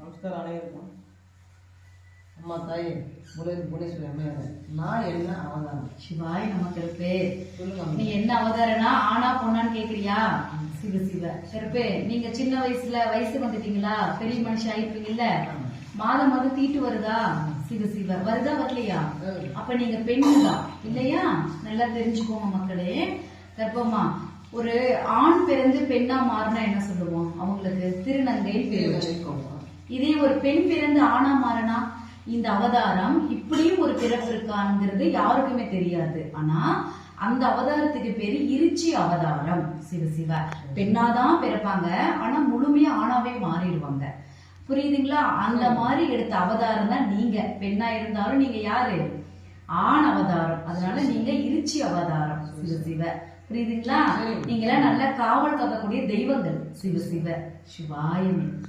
நமஸ்காரம் அனைவருக்கும். அம்மா தாயே முருகன் புவனேஸ்வரி அம்மையார், நான் என்ன அவதாரம்? சிவாய் நம்ம கருப்பே. சொல்லுங்க. நீ என்ன அவதாரனா ஆனா பொண்ணான்னு கேக்குறியா? சிவ சிவ கருப்பே, நீங்க சின்ன வயசு வந்துட்டீங்களா? பெரிய மனுஷன் ஆயிருப்பீங்கல்ல. மாதம் மாதம் தீட்டு வருதா? சிவ சிவ வருதா வரலையா? அப்ப நீங்க பெண்ணு தான் இல்லையா? நல்லா தெரிஞ்சுக்கோங்க மக்களே. கர்ப்பமா ஒரு ஆண் பிறந்து பெண்ணா மாறினா என்ன சொல்லுவோம்? அவங்களுக்கு திருநங்கை பேர் வச்சிருக்கோம். இதே ஒரு பெண் பிறந்து ஆணா மாறினா இந்த அவதாரம் இப்படியும் ஒரு பிறப்பு இருக்காங்கிறது யாருக்குமே தெரியாது. ஆனா அந்த அவதாரத்துக்கு பேரு இருச்சி அவதாரம். சிவ சிவ பெண்ணாதான் பிறப்பாங்க, ஆனா முழுமையா ஆணாவே மாறிடுவாங்க. புரியுதுங்களா? அந்த மாதிரி எடுத்த அவதாரம் தான் நீங்க. பெண்ணா இருந்தாலும் நீங்க யாரு? ஆண் அவதாரம். அதனால நீங்க இருச்சி அவதாரம். சிவ சிவ புரியுதுங்களா? நீங்க எல்லாம் நல்ல காவல் காக்கக்கூடிய தெய்வங்கள். சிவ சிவ சிவாயமே.